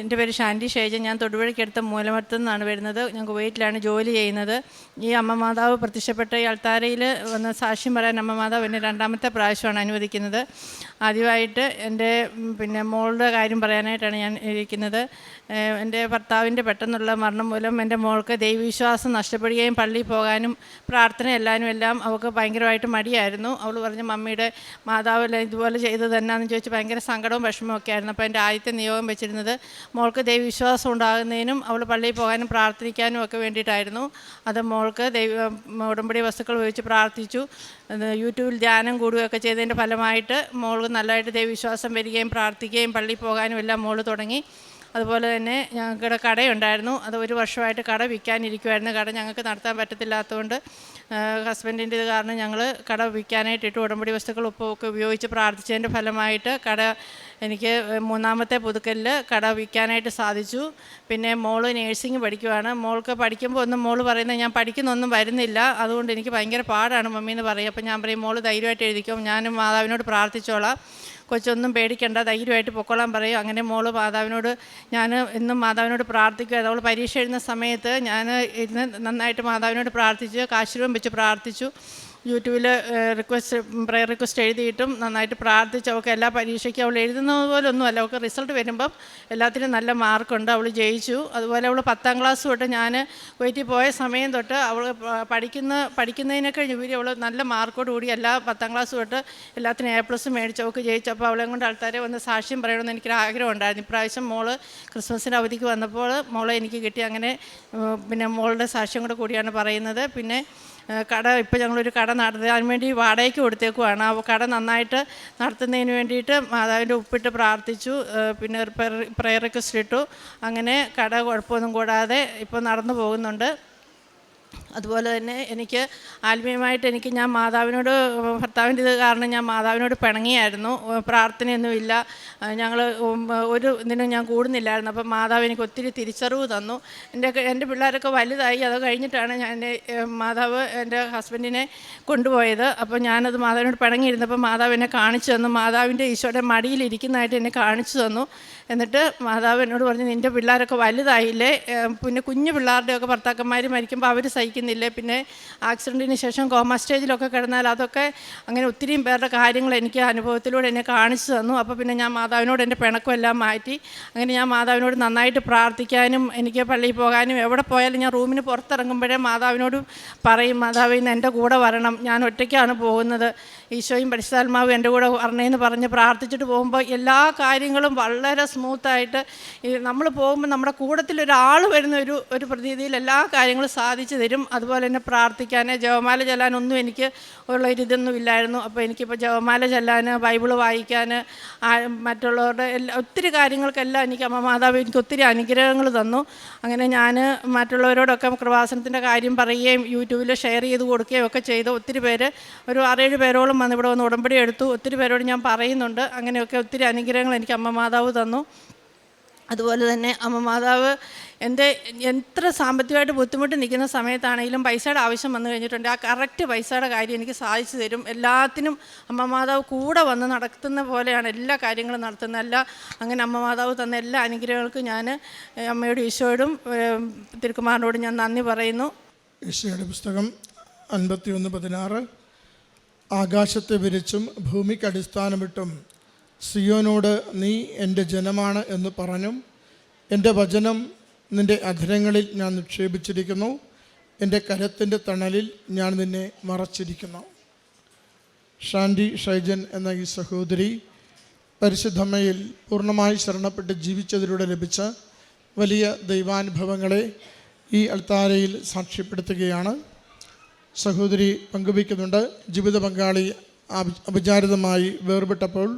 എൻ്റെ പേര് ഷാൻഡി ഷൈജൻ. ഞാൻ തൊടുപുഴയ്ക്കടുത്ത മൂലമറ്റത്തു നിന്നാണ് വരുന്നത്. ഞാൻ കുവൈറ്റിലാണ് ജോലി ചെയ്യുന്നത്. ഈ അമ്മ മാതാവ് പ്രത്യക്ഷപ്പെട്ട ഈ അൾത്താരയിൽ വന്ന് സാക്ഷ്യം പറയാൻ അമ്മ മാതാവ് എന്നെ രണ്ടാമത്തെ പ്രാവശ്യമാണ് അനുവദിക്കുന്നത്. ആദ്യമായിട്ട് എൻ്റെ മോളുടെ കാര്യം പറയാനായിട്ടാണ് ഞാൻ ഇരിക്കുന്നത്. എൻ്റെ ഭർത്താവിൻ്റെ പെട്ടെന്നുള്ള മരണം മൂലം എൻ്റെ മോൾക്ക് ദൈവവിശ്വാസം നഷ്ടപ്പെടുകയും പള്ളിയിൽ പോകാനും പ്രാർത്ഥന എല്ലാം അവൾക്ക് ഭയങ്കരമായിട്ട് മടിയായിരുന്നു. അവൾ പറഞ്ഞു, മമ്മിയുടെ മാതാവ് ഇതുപോലെ ചെയ്തത് എന്നാന്ന് ചോദിച്ച് ഭയങ്കര സങ്കടവും വിഷമവും ഒക്കെ ആയിരുന്നു. അപ്പോൾ എൻ്റെ ആദ്യത്തെ നിയോഗം വെച്ചിരുന്നത് മോൾക്ക് ദൈവവിശ്വാസം ഉണ്ടാകുന്നതിനും അവൾ പള്ളിയിൽ പോകാനും പ്രാർത്ഥിക്കാനും ഒക്കെ വേണ്ടിയിട്ടായിരുന്നു. അത് മോൾക്ക് ഉടമ്പടി വസ്തുക്കൾ ഉപയോഗിച്ച് പ്രാർത്ഥിച്ചു. യൂട്യൂബിൽ ധ്യാനം കൂടുകയൊക്കെ ചെയ്തതിൻ്റെ ഫലമായിട്ട് മോൾക്ക് നല്ലതായിട്ട് ദൈവവിശ്വാസം വരികയും പ്രാർത്ഥിക്കുകയും പള്ളിയിൽ പോകാനും എല്ലാം മോൾ തുടങ്ങി. അതുപോലെ തന്നെ ഞങ്ങളുടെ കടയുണ്ടായിരുന്നു. അത് 1 വർഷമായിട്ട് കട വിൽക്കാനിരിക്കുമായിരുന്നു. കട ഞങ്ങൾക്ക് നടത്താൻ പറ്റത്തില്ലാത്തതുകൊണ്ട് ഹസ്ബൻഡിൻ്റെ ഇത് കാരണം ഞങ്ങൾ കട വിൽക്കാനായിട്ട് ഉടമ്പടി വസ്തുക്കൾ ഉപ്പൊക്കെ ഉപയോഗിച്ച് പ്രാർത്ഥിച്ചതിൻ്റെ ഫലമായിട്ട് കട എനിക്ക് 3ാമത്തെ പുതുക്കലിൽ കട വിൽക്കാനായിട്ട് സാധിച്ചു. പിന്നെ മോള് നേഴ്സിംഗ് പഠിക്കുവാണ്. മോൾക്ക് പഠിക്കുമ്പോൾ ഒന്നും മോള് പറയുന്നത് ഞാൻ പഠിക്കുന്നൊന്നും വരുന്നില്ല, അതുകൊണ്ട് എനിക്ക് ഭയങ്കര പാടാണ് മമ്മി എന്ന് പറയും. അപ്പോൾ ഞാൻ പറയും, മോള് ധൈര്യമായിട്ട് എഴുതിക്കും, ഞാനും മാതാവിനോട് പ്രാർത്ഥിച്ചോളാം, കൊച്ചൊന്നും പേടിക്കണ്ട, ധൈര്യമായിട്ട് പൊക്കോളാൻ പറയും. അങ്ങനെ മോള് മാതാവിനോട് ഞാൻ എന്നും മാതാവിനോട് പ്രാർത്ഥിക്കുക. അവൾ പരീക്ഷ എഴുതുന്ന സമയത്ത് ഞാൻ ഇരുന്ന് നന്നായിട്ട് മാതാവിനോട് പ്രാർത്ഥിച്ചു, കാശുരൂപം വെച്ച് പ്രാർത്ഥിച്ചു. യൂട്യൂബിൽ പ്രയർ റിക്വസ്റ്റ് എഴുതിയിട്ടും നന്നായിട്ട് പ്രാർത്ഥിച്ച് അവൾക്ക് എല്ലാ പരീക്ഷയ്ക്കും അവൾ എഴുതുന്നത് പോലെ ഒന്നുമല്ല, അവൾക്ക് റിസൾട്ട് വരുമ്പം എല്ലാത്തിനും നല്ല മാർക്കുണ്ട്, അവൾ ജയിച്ചു. അതുപോലെ അവൾ 10ാം ക്ലാസ് തൊട്ട് ഞാൻ കുവൈറ്റിൽ പോയ സമയം തൊട്ട് അവൾ പഠിക്കുന്നതിനൊക്കെ ഉപരി അവൾ നല്ല മാർക്കോട് കൂടി എല്ലാ 10ാം ക്ലാസ് തൊട്ട് എല്ലാത്തിനും A+ മേടിച്ച് അവൾക്ക് ജയിച്ചു. അപ്പോൾ അവളെ കൊണ്ട് ആൾക്കാരെ വന്ന് സാക്ഷ്യം പറയണമെന്ന് എനിക്കൊരു ആഗ്രഹം ഉണ്ടായിരുന്നു. ഇപ്രാവശ്യം മോള് ക്രിസ്മസിൻ്റെ അവധിക്ക് വന്നപ്പോൾ മോളെ എനിക്ക് കിട്ടി. അങ്ങനെ മോളുടെ സാക്ഷ്യം കൂടിയാണ് പറയുന്നത്. പിന്നെ കട ഇപ്പോൾ ഞങ്ങളൊരു കട നടത്താൻ വേണ്ടി വാടകയ്ക്ക് കൊടുത്തേക്കുവാണ്. ആ കട നന്നായിട്ട് നടത്തുന്നതിന് വേണ്ടിയിട്ട് മാതാവിൻ്റെ ഉപ്പിട്ട് പ്രാർത്ഥിച്ചു. പിന്നെ പ്രയർ റിക്വസ്റ്റ് ഇട്ടു. അങ്ങനെ കട കുഴപ്പമൊന്നും കൂടാതെ ഇപ്പോൾ നടന്നു പോകുന്നുണ്ട്. അതുപോലെ തന്നെ എനിക്ക് ആത്മീയമായിട്ട് ഞാൻ മാതാവിനോട്, ഭർത്താവിൻ്റെ ഇത് കാരണം ഞാൻ മാതാവിനോട് പിണങ്ങിയായിരുന്നു. പ്രാർത്ഥനയൊന്നുമില്ല, ഞങ്ങൾ ഒരു ഇതിനും ഞാൻ കൂടുന്നില്ലായിരുന്നു. അപ്പം മാതാവ് എനിക്ക് ഒത്തിരി തിരിച്ചറിവ് തന്നു. എൻ്റെ പിള്ളേരൊക്കെ വലുതായി. അത് കഴിഞ്ഞിട്ടാണ് മാതാവ് എൻ്റെ ഹസ്ബൻഡിനെ കൊണ്ടുപോയത്. അപ്പോൾ ഞാനത് മാതാവിനോട് പിണങ്ങിയിരുന്നപ്പോൾ മാതാവ് എന്നെ കാണിച്ചു തന്നു. മാതാവിൻ്റെ ഈശോയുടെ മടിയിലിരിക്കുന്നതായിട്ട് എന്നെ കാണിച്ചു തന്നു. എന്നിട്ട് മാതാവ് എന്നോട് പറഞ്ഞു, നിൻ്റെ പിള്ളേരൊക്കെ വലുതായില്ലേ, പിന്നെ കുഞ്ഞു പിള്ളേരുടെയൊക്കെ ഭർത്താക്കന്മാർ മരിക്കുമ്പോൾ അവർ സഹിക്കുന്നില്ലേ, പിന്നെ ആക്സിഡൻറ്റിന് ശേഷം കോമ സ്റ്റേജിലൊക്കെ കിടന്നാൽ അതൊക്കെ അങ്ങനെ ഒത്തിരിയും പേരുടെ കാര്യങ്ങൾ എനിക്ക് അനുഭവത്തിലൂടെ എന്നെ കാണിച്ചു തന്നു. അപ്പോൾ പിന്നെ ഞാൻ മാതാവിനോട് എൻ്റെ പിണക്കമെല്ലാം മാറ്റി. അങ്ങനെ ഞാൻ മാതാവിനോട് നന്നായിട്ട് പ്രാർത്ഥിക്കാനും എനിക്ക് പള്ളിയിൽ പോകാനും എവിടെ പോയാലും ഞാൻ റൂമിന് പുറത്തിറങ്ങുമ്പോഴേ മാതാവിനോട് പറയും, മാതാവ് ഇന്ന് എൻ്റെ കൂടെ വരണം, ഞാൻ ഒറ്റയ്ക്കാണ് പോകുന്നത്, ഈശോയും പരിശുദ്ധാത്മാവും എൻ്റെ കൂടെ വരണേന്ന് പറഞ്ഞ് പ്രാർത്ഥിച്ചിട്ട് പോകുമ്പോൾ എല്ലാ കാര്യങ്ങളും വളരെ സ്മൂത്തായിട്ട് നമ്മൾ പോകുമ്പോൾ നമ്മുടെ കൂട്ടത്തിലൊരാൾ വരുന്ന ഒരു പ്രതീതിയിൽ എല്ലാ കാര്യങ്ങളും സാധിച്ചു തരും. അതുപോലെ തന്നെ പ്രാർത്ഥിക്കാൻ, ജപമാല ചൊല്ലാനൊന്നും എനിക്ക് ഉള്ള ഇതൊന്നും ഇല്ലായിരുന്നു. അപ്പോൾ എനിക്കിപ്പോൾ ജപമാല ചൊല്ലാൻ, ബൈബിള് വായിക്കാൻ, മറ്റുള്ളവരുടെ ഒത്തിരി കാര്യങ്ങൾക്കെല്ലാം എനിക്ക് അമ്മ മാതാവ് എനിക്ക് ഒത്തിരി അനുഗ്രഹങ്ങൾ തന്നു. അങ്ങനെ ഞാൻ മറ്റുള്ളവരോടൊക്കെ കൃപാസനത്തിൻ്റെ കാര്യം പറയുകയും യൂട്യൂബിൽ ഷെയർ ചെയ്ത് കൊടുക്കുകയും ഒക്കെ ചെയ്തു. ഒത്തിരി പേര്, ഒരു 6-7 പേരോളം വന്ന് ഇവിടെ വന്ന് ഉടമ്പടി എടുത്തു. ഒത്തിരി പേരോട് ഞാൻ പറയുന്നുണ്ട്. അങ്ങനെയൊക്കെ ഒത്തിരി അനുഗ്രഹങ്ങൾ എനിക്ക് അമ്മ മാതാവ് തന്നു. അതുപോലെ തന്നെ അമ്മ മാതാവ് എത്ര സാമ്പത്തികമായിട്ട് ബുദ്ധിമുട്ട് നിൽക്കുന്ന സമയത്താണെങ്കിലും പൈസയുടെ ആവശ്യം വന്നു കഴിഞ്ഞിട്ടുണ്ട്, ആ കറക്റ്റ് പൈസയുടെ കാര്യം എനിക്ക് സാധിച്ചു തരും. എല്ലാത്തിനും അമ്മ മാതാവ് കൂടെ വന്ന് നടത്തുന്ന പോലെയാണ് എല്ലാ കാര്യങ്ങളും നടത്തുന്നത്. അങ്ങനെ അമ്മ മാതാവ് തന്ന എല്ലാ അനുഗ്രഹങ്ങൾക്കും ഞാൻ അമ്മയോടും ഈശോയോടും തിരുക്കുമാറിനോടും ഞാൻ നന്ദി പറയുന്നു. യേശയ്യായുടെ പുസ്തകം 51:16 ആകാശത്തെ വിരിച്ചും ഭൂമിക്ക് അടിസ്ഥാനമിട്ടും സിയോനോട് നീ എൻ്റെ ജനമാണ് എന്ന് പറഞ്ഞും എൻ്റെ വചനം നിൻ്റെ അധരങ്ങളിൽ ഞാൻ നിക്ഷേപിച്ചിരിക്കുന്നു, എൻ്റെ കരത്തിൻ്റെ തണലിൽ ഞാൻ നിന്നെ മറച്ചിരിക്കുന്നു. ഷാൻഡി ഷൈജൻ എന്ന ഈ സഹോദരി പരിശുദ്ധമ്മയിൽ പൂർണ്ണമായി ശരണപ്പെട്ട് ജീവിച്ചതിലൂടെ ലഭിച്ച വലിയ ദൈവാനുഭവങ്ങളെ ഈ അൾത്താരയിൽ സാക്ഷ്യപ്പെടുത്തുകയാണ്. സഹോദരി പങ്കുവയ്ക്കുന്നുണ്ട്. ജീവിത പങ്കാളി അവിചാരിതമായി വേർപെട്ടപ്പോൾ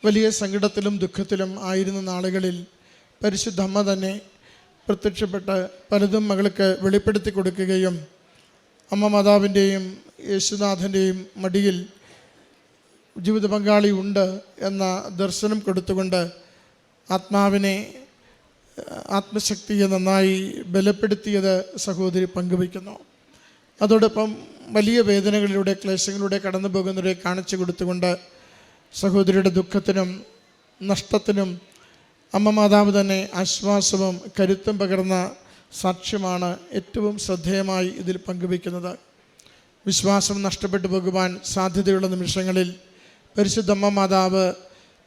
വലിയ സങ്കടത്തിലും ദുഃഖത്തിലും ആയിരുന്ന നാളുകളിൽ പരിശുദ്ധ അമ്മ തന്നെ പ്രത്യക്ഷപ്പെട്ട് പലതും മകൾക്ക് വെളിപ്പെടുത്തി കൊടുക്കുകയും അമ്മ മാതാവിൻ്റെയും യേശുനാഥൻ്റെയും മടിയിൽ ജീവിത പങ്കാളി ഉണ്ട് എന്ന ദർശനം കൊടുത്തുകൊണ്ട് ആത്മശക്തിയെ നന്നായി ബലപ്പെടുത്തിയത് സഹോദരി പങ്കുവയ്ക്കുന്നു. അതോടൊപ്പം വലിയ വേദനകളിലൂടെ, ക്ലേശങ്ങളിലൂടെ കടന്നു പോകുന്നവരെ കാണിച്ചു കൊടുത്തുകൊണ്ട് സഹോദരിയുടെ ദുഃഖത്തിനും നഷ്ടത്തിനും അമ്മ മാതാവ് തന്നെ ആശ്വാസവും കരുത്തും പകർന്ന സാക്ഷ്യമാണ് ഏറ്റവും ശ്രദ്ധേയമായി ഇതിൽ പങ്കുവയ്ക്കുന്നത്. വിശ്വാസം നഷ്ടപ്പെട്ടു പോകുവാൻ സാധ്യതയുള്ള നിമിഷങ്ങളിൽ പരിശുദ്ധ അമ്മ മാതാവ്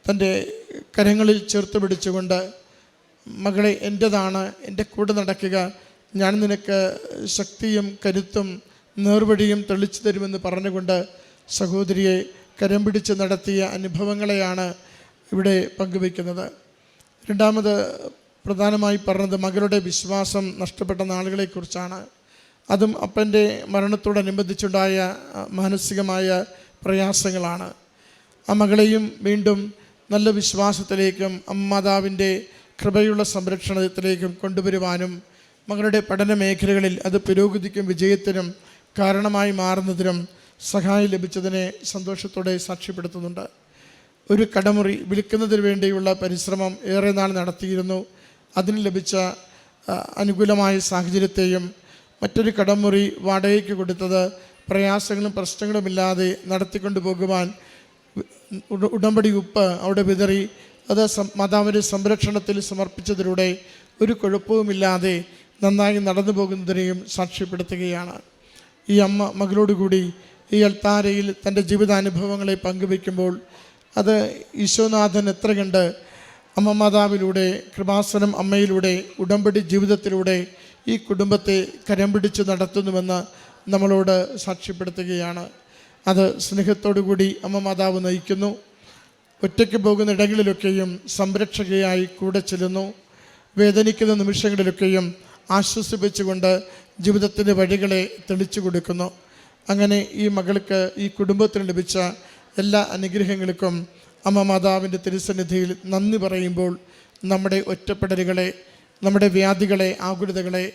തൻ്റെ കരങ്ങളിൽ ചേർത്ത് പിടിച്ചുകൊണ്ട്, മകളെ എൻ്റെതാണ്, എൻ്റെ കൂടെ നടക്കുക, ഞാൻ നിനക്ക് ശക്തിയും കരുത്തും നേർവഴിയും തെളിച്ചു തരുമെന്ന് പറഞ്ഞുകൊണ്ട് സഹോദരിയെ കരം പിടിച്ച് നടത്തിയ അനുഭവങ്ങളെയാണ് ഇവിടെ പങ്കുവയ്ക്കുന്നത്. രണ്ടാമത് പ്രധാനമായി പറഞ്ഞത് മകളുടെ വിശ്വാസം നഷ്ടപ്പെട്ട നാളുകളെക്കുറിച്ചാണ്. അതും അപ്പൻ്റെ മരണത്തോടനുബന്ധിച്ചുണ്ടായ മാനസികമായ പ്രയാസങ്ങളാണ്. ആ മകളെയും വീണ്ടും നല്ല വിശ്വാസത്തിലേക്കും അമ്മമാതാവിൻ്റെ കൃപയുള്ള സംരക്ഷണത്തിലേക്കും കൊണ്ടുവരുവാനും മകളുടെ പഠന മേഖലകളിൽ അത് പുരോഗതിക്കും വിജയത്തിനും കാരണമായി മാറുന്നതിനും സഹായം ലഭിച്ചതിനെ സന്തോഷത്തോടെ സാക്ഷ്യപ്പെടുത്തുന്നുണ്ട്. ഒരു കടമുറി വിൽക്കുന്നതിന് വേണ്ടിയുള്ള പരിശ്രമം ഏറെ നാൾ നടത്തിയിരുന്നു. അതിന് ലഭിച്ച അനുകൂലമായ സാഹചര്യത്തെയും മറ്റൊരു കടമുറി വാടകയ്ക്ക് കൊടുത്തത് പ്രയാസങ്ങളും പ്രശ്നങ്ങളുമില്ലാതെ നടത്തിക്കൊണ്ടു പോകുവാൻ ഉടമ്പടി ഉപ്പ് അവിടെ വിതറി അത് മാതാവിൻ്റെ സംരക്ഷണത്തിൽ സമർപ്പിച്ചതിലൂടെ ഒരു കുഴപ്പവുമില്ലാതെ നന്നായി നടന്നു പോകുന്നതിനെയും സാക്ഷ്യപ്പെടുത്തുകയാണ്. ഈ അമ്മ മകളോടുകൂടി ഈ അൾത്താരയിൽ തൻ്റെ ജീവിതാനുഭവങ്ങളെ പങ്കുവയ്ക്കുമ്പോൾ അത് ഈശോനാഥൻ എത്ര കണ്ട് അമ്മ മാതാവിലൂടെ, കൃപാസനം അമ്മയിലൂടെ, ഉടമ്പടി ജീവിതത്തിലൂടെ ഈ കുടുംബത്തെ കരം പിടിച്ച് നടത്തുന്നുവെന്ന് നമ്മളോട് സാക്ഷ്യപ്പെടുത്തുകയാണ്. അത് സ്നേഹത്തോടുകൂടി അമ്മ മാതാവ് നയിക്കുന്നു. ഒറ്റയ്ക്ക് പോകുന്ന ഇടങ്ങളിലൊക്കെയും സംരക്ഷകയായി കൂടെ ചെല്ലുന്നു. വേദനിക്കുന്ന നിമിഷങ്ങളിലൊക്കെയും ആശ്വസിപ്പിച്ചുകൊണ്ട് ജീവിതത്തിൻ്റെ വഴികളെ തെളിച്ചു കൊടുക്കുന്നു. അങ്ങനെ ഈ മകൾക്ക്, ഈ കുടുംബത്തിന് ലഭിച്ച എല്ലാ അനുഗ്രഹങ്ങൾക്കും അമ്മ മാതാവിൻ്റെ തിരുസന്നിധിയിൽ നന്ദി പറയുമ്പോൾ നമ്മുടെ ഒറ്റപ്പെടലുകളെ, നമ്മുടെ വ്യാധികളെ, ആകുലതകളെ,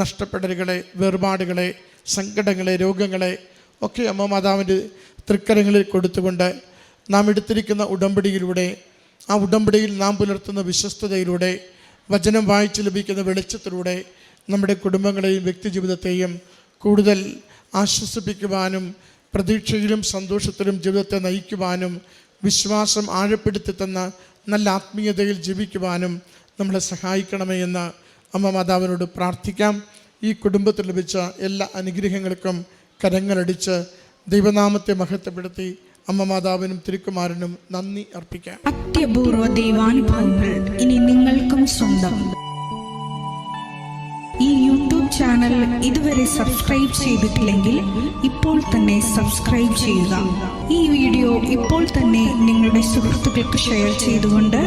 നഷ്ടപ്പെടലുകളെ, വേർപാടുകളെ, സങ്കടങ്ങളെ, രോഗങ്ങളെ ഒക്കെ അമ്മ മാതാവിൻ്റെ തൃക്കരങ്ങളിൽ കൊടുത്തുകൊണ്ട് നാം എടുത്തിരിക്കുന്ന ഉടമ്പടിയിലൂടെ, ആ ഉടമ്പടിയിൽ നാം പുലർത്തുന്ന വിശ്വസ്തതയിലൂടെ, വചനം വായിച്ച് ലഭിക്കുന്ന വെളിച്ചത്തിലൂടെ നമ്മുടെ കുടുംബങ്ങളെയും വ്യക്തിജീവിതത്തെയും കൂടുതൽ ആശ്വസിപ്പിക്കുവാനും പ്രതീക്ഷയിലും സന്തോഷത്തിലും ജീവിതത്തെ നയിക്കുവാനും വിശ്വാസം ആഴപ്പെടുത്തി തന്ന നല്ല ആത്മീയതയിൽ ജീവിക്കുവാനും നമ്മളെ സഹായിക്കണമേ എന്ന് അമ്മ മാതാവിനോട് പ്രാർത്ഥിക്കാം. ഈ കുടുംബത്തിൽ ലഭിച്ച എല്ലാ അനുഗ്രഹങ്ങൾക്കും കരങ്ങളടിച്ച് ദൈവനാമത്തെ മഹത്വപ്പെടുത്തി അമ്മ മാതാവിനും തിരുക്കുമാരനും നന്ദി അർപ്പിക്കാം. അത്യപൂർവ ദൈവാനുഭവങ്ങൾ ഇനി നിങ്ങൾക്കും സ്വന്തം. ഈ യൂട്യൂബ് ചാനൽ ഇതുവരെ സബ്സ്ക്രൈബ് ചെയ്തിട്ടില്ലെങ്കിൽ ഇപ്പോൾ തന്നെ സബ്സ്ക്രൈബ് ചെയ്യുക. ഈ വീഡിയോ ഇപ്പോൾ തന്നെ നിങ്ങളുടെ സുഹൃത്തുക്കൾക്ക് ഷെയർ ചെയ്തുകൊണ്ട്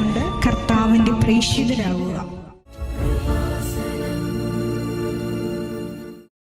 കർത്താവിൻ്റെ പ്രേക്ഷിതരാകുക.